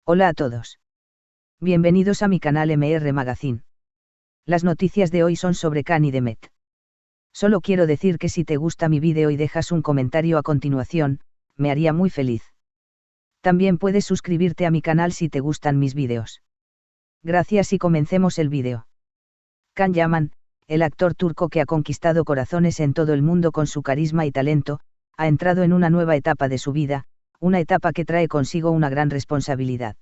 Hola a todos. Bienvenidos a mi canal MR Magazine. Las noticias de hoy son sobre Khan y Demet. Solo quiero decir que si te gusta mi vídeo y dejas un comentario a continuación, me haría muy feliz. También puedes suscribirte a mi canal si te gustan mis vídeos. Gracias y comencemos el vídeo. Can Yaman, el actor turco que ha conquistado corazones en todo el mundo con su carisma y talento, ha entrado en una nueva etapa de su vida, una etapa que trae consigo una gran responsabilidad.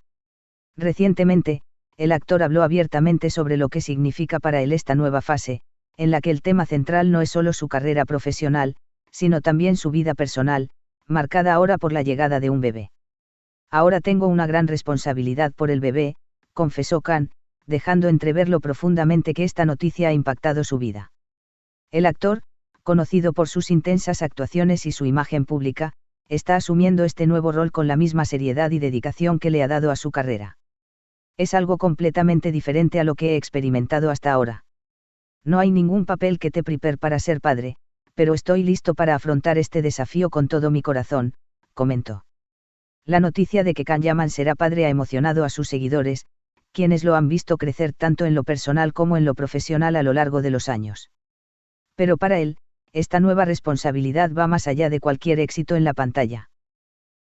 Recientemente, el actor habló abiertamente sobre lo que significa para él esta nueva fase, en la que el tema central no es solo su carrera profesional, sino también su vida personal, marcada ahora por la llegada de un bebé. Ahora tengo una gran responsabilidad por el bebé, confesó Khan, dejando entrever lo profundamente que esta noticia ha impactado su vida. El actor, conocido por sus intensas actuaciones y su imagen pública, está asumiendo este nuevo rol con la misma seriedad y dedicación que le ha dado a su carrera. Es algo completamente diferente a lo que he experimentado hasta ahora. No hay ningún papel que te prepare para ser padre, pero estoy listo para afrontar este desafío con todo mi corazón, comentó. La noticia de que Can Yaman será padre ha emocionado a sus seguidores, quienes lo han visto crecer tanto en lo personal como en lo profesional a lo largo de los años. Pero para él, esta nueva responsabilidad va más allá de cualquier éxito en la pantalla.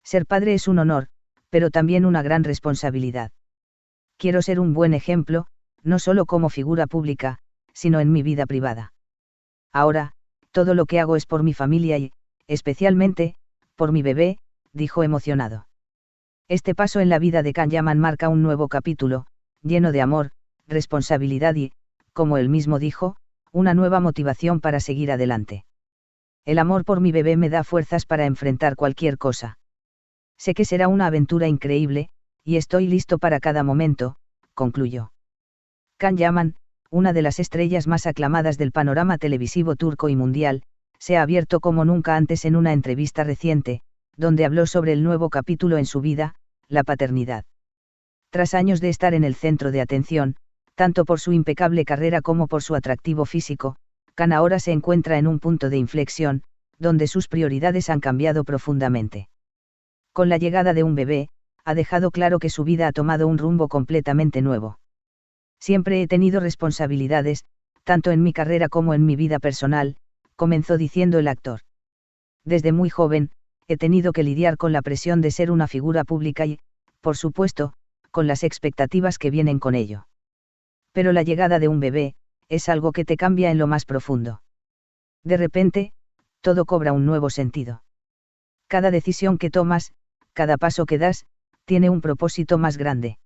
Ser padre es un honor, pero también una gran responsabilidad. Quiero ser un buen ejemplo, no solo como figura pública, sino en mi vida privada. Ahora, todo lo que hago es por mi familia y, especialmente, por mi bebé, dijo emocionado. Este paso en la vida de Can Yaman marca un nuevo capítulo, lleno de amor, responsabilidad y, como él mismo dijo, una nueva motivación para seguir adelante. El amor por mi bebé me da fuerzas para enfrentar cualquier cosa. Sé que será una aventura increíble, y estoy listo para cada momento, concluyó. Can Yaman, una de las estrellas más aclamadas del panorama televisivo turco y mundial, se ha abierto como nunca antes en una entrevista reciente, donde habló sobre el nuevo capítulo en su vida, la paternidad. Tras años de estar en el centro de atención, tanto por su impecable carrera como por su atractivo físico, Can ahora se encuentra en un punto de inflexión, donde sus prioridades han cambiado profundamente. Con la llegada de un bebé, ha dejado claro que su vida ha tomado un rumbo completamente nuevo. Siempre he tenido responsabilidades, tanto en mi carrera como en mi vida personal, comenzó diciendo el actor. Desde muy joven, he tenido que lidiar con la presión de ser una figura pública y, por supuesto, con las expectativas que vienen con ello. Pero la llegada de un bebé, es algo que te cambia en lo más profundo. De repente, todo cobra un nuevo sentido. Cada decisión que tomas, cada paso que das, tiene un propósito más grande.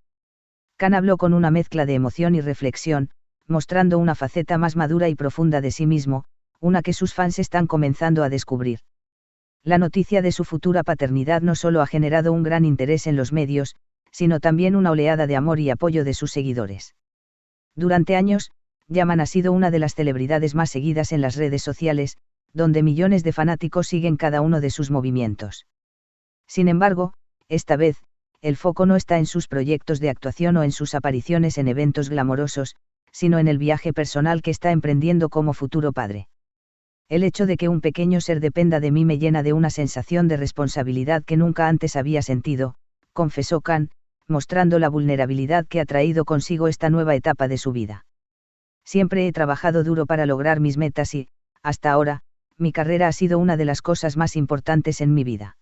Can habló con una mezcla de emoción y reflexión, mostrando una faceta más madura y profunda de sí mismo, una que sus fans están comenzando a descubrir. La noticia de su futura paternidad no solo ha generado un gran interés en los medios, sino también una oleada de amor y apoyo de sus seguidores. Durante años, Yaman ha sido una de las celebridades más seguidas en las redes sociales, donde millones de fanáticos siguen cada uno de sus movimientos. Sin embargo, esta vez, el foco no está en sus proyectos de actuación o en sus apariciones en eventos glamorosos, sino en el viaje personal que está emprendiendo como futuro padre. El hecho de que un pequeño ser dependa de mí me llena de una sensación de responsabilidad que nunca antes había sentido, confesó Can, mostrando la vulnerabilidad que ha traído consigo esta nueva etapa de su vida. Siempre he trabajado duro para lograr mis metas y, hasta ahora, mi carrera ha sido una de las cosas más importantes en mi vida.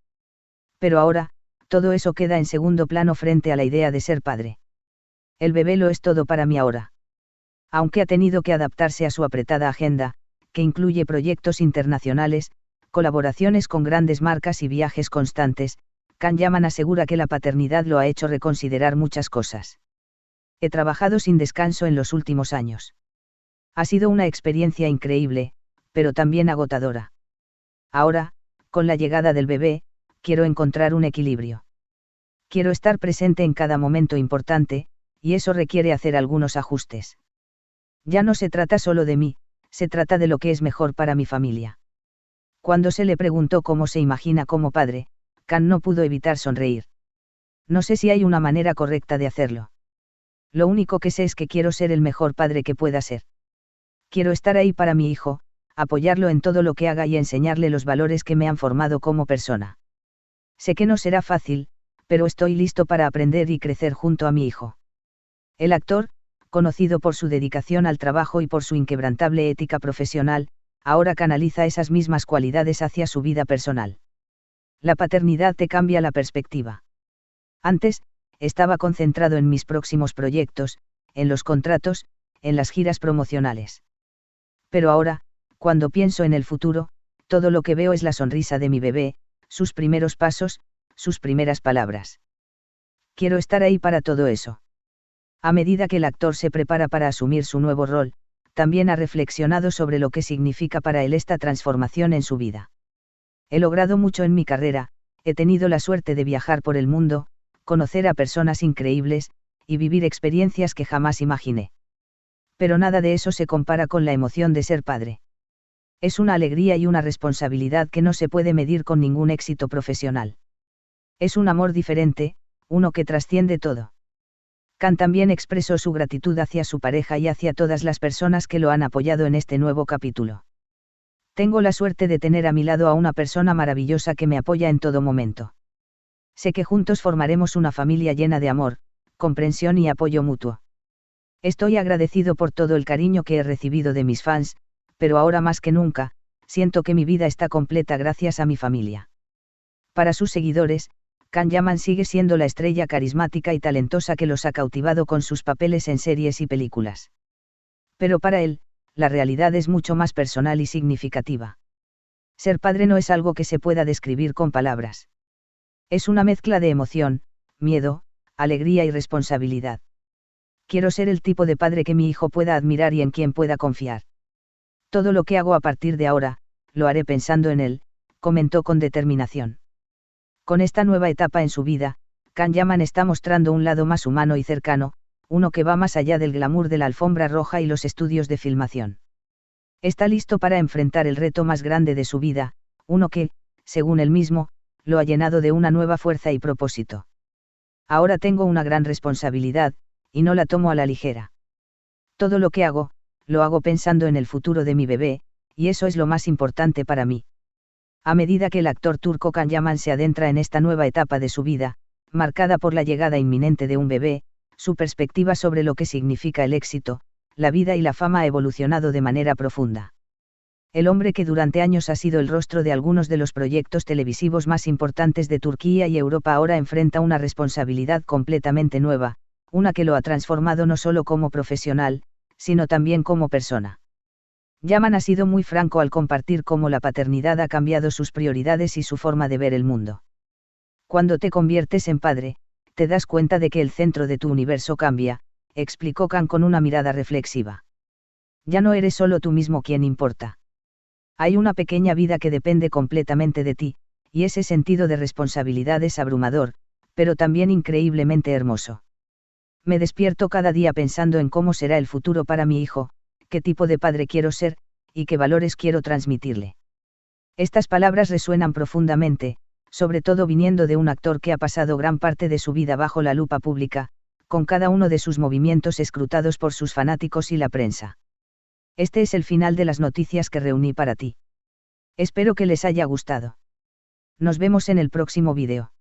Pero ahora, todo eso queda en segundo plano frente a la idea de ser padre. El bebé lo es todo para mí ahora. Aunque ha tenido que adaptarse a su apretada agenda, que incluye proyectos internacionales, colaboraciones con grandes marcas y viajes constantes, Can Yaman asegura que la paternidad lo ha hecho reconsiderar muchas cosas. He trabajado sin descanso en los últimos años. Ha sido una experiencia increíble, pero también agotadora. Ahora, con la llegada del bebé, quiero encontrar un equilibrio. Quiero estar presente en cada momento importante, y eso requiere hacer algunos ajustes. Ya no se trata solo de mí, se trata de lo que es mejor para mi familia. Cuando se le preguntó cómo se imagina como padre, Can no pudo evitar sonreír. No sé si hay una manera correcta de hacerlo. Lo único que sé es que quiero ser el mejor padre que pueda ser. Quiero estar ahí para mi hijo, apoyarlo en todo lo que haga y enseñarle los valores que me han formado como persona. Sé que no será fácil, Pero estoy listo para aprender y crecer junto a mi hijo. El actor, conocido por su dedicación al trabajo y por su inquebrantable ética profesional, ahora canaliza esas mismas cualidades hacia su vida personal. La paternidad te cambia la perspectiva. Antes, estaba concentrado en mis próximos proyectos, en los contratos, en las giras promocionales. Pero ahora, cuando pienso en el futuro, todo lo que veo es la sonrisa de mi bebé, sus primeros pasos, sus primeras palabras. Quiero estar ahí para todo eso. A medida que el actor se prepara para asumir su nuevo rol, también ha reflexionado sobre lo que significa para él esta transformación en su vida. He logrado mucho en mi carrera, he tenido la suerte de viajar por el mundo, conocer a personas increíbles, y vivir experiencias que jamás imaginé. Pero nada de eso se compara con la emoción de ser padre. Es una alegría y una responsabilidad que no se puede medir con ningún éxito profesional. Es un amor diferente, uno que trasciende todo. Khan también expresó su gratitud hacia su pareja y hacia todas las personas que lo han apoyado en este nuevo capítulo. Tengo la suerte de tener a mi lado a una persona maravillosa que me apoya en todo momento. Sé que juntos formaremos una familia llena de amor, comprensión y apoyo mutuo. Estoy agradecido por todo el cariño que he recibido de mis fans, pero ahora más que nunca, siento que mi vida está completa gracias a mi familia. Para sus seguidores, Khan Yaman sigue siendo la estrella carismática y talentosa que los ha cautivado con sus papeles en series y películas. Pero para él, la realidad es mucho más personal y significativa. Ser padre no es algo que se pueda describir con palabras. Es una mezcla de emoción, miedo, alegría y responsabilidad. Quiero ser el tipo de padre que mi hijo pueda admirar y en quien pueda confiar. Todo lo que hago a partir de ahora, lo haré pensando en él, comentó con determinación. Con esta nueva etapa en su vida, Khan Yaman está mostrando un lado más humano y cercano, uno que va más allá del glamour de la alfombra roja y los estudios de filmación. Está listo para enfrentar el reto más grande de su vida, uno que, según él mismo, lo ha llenado de una nueva fuerza y propósito. Ahora tengo una gran responsabilidad, y no la tomo a la ligera. Todo lo que hago, lo hago pensando en el futuro de mi bebé, y eso es lo más importante para mí. A medida que el actor turco Khan Yaman se adentra en esta nueva etapa de su vida, marcada por la llegada inminente de un bebé, su perspectiva sobre lo que significa el éxito, la vida y la fama ha evolucionado de manera profunda. El hombre que durante años ha sido el rostro de algunos de los proyectos televisivos más importantes de Turquía y Europa ahora enfrenta una responsabilidad completamente nueva, una que lo ha transformado no solo como profesional, sino también como persona. Yaman ha sido muy franco al compartir cómo la paternidad ha cambiado sus prioridades y su forma de ver el mundo. Cuando te conviertes en padre, te das cuenta de que el centro de tu universo cambia, explicó Khan con una mirada reflexiva. Ya no eres solo tú mismo quien importa. Hay una pequeña vida que depende completamente de ti, y ese sentido de responsabilidad es abrumador, pero también increíblemente hermoso. Me despierto cada día pensando en cómo será el futuro para mi hijo, qué tipo de padre quiero ser, y qué valores quiero transmitirle. Estas palabras resuenan profundamente, sobre todo viniendo de un actor que ha pasado gran parte de su vida bajo la lupa pública, con cada uno de sus movimientos escrutados por sus fanáticos y la prensa. Este es el final de las noticias que reuní para ti. Espero que les haya gustado. Nos vemos en el próximo vídeo.